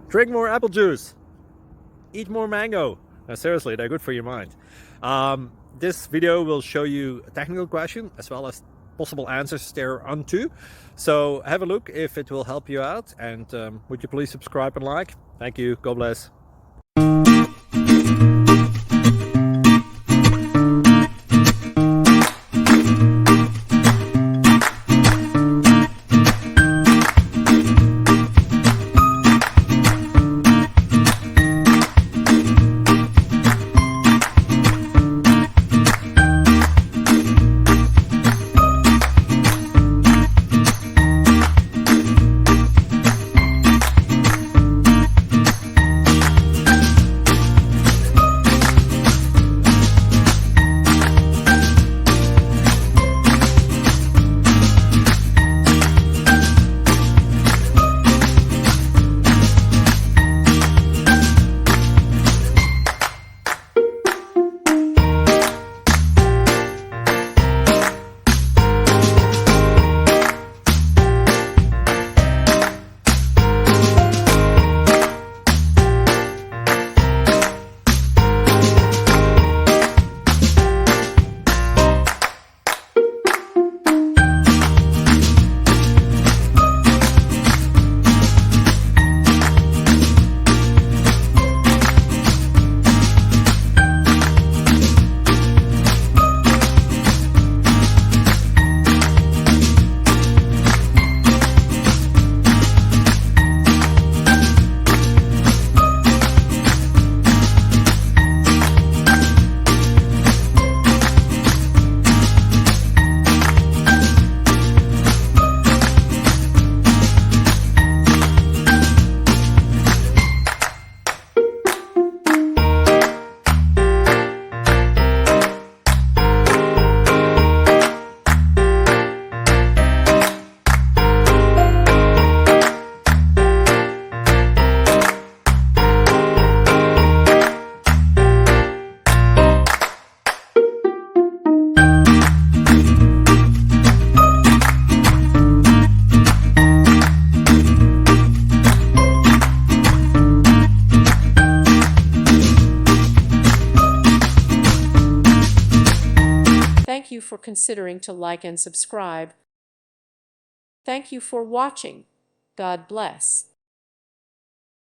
Drink more apple juice. Eat more mango. No, seriously, they're good for your mind. This video will show you a technical question as well as possible answers thereunto. So have a look if it will help you out, and would you please subscribe and like? Thank you. God bless. Thank you for considering to like and subscribe. Thank you for watching. God bless.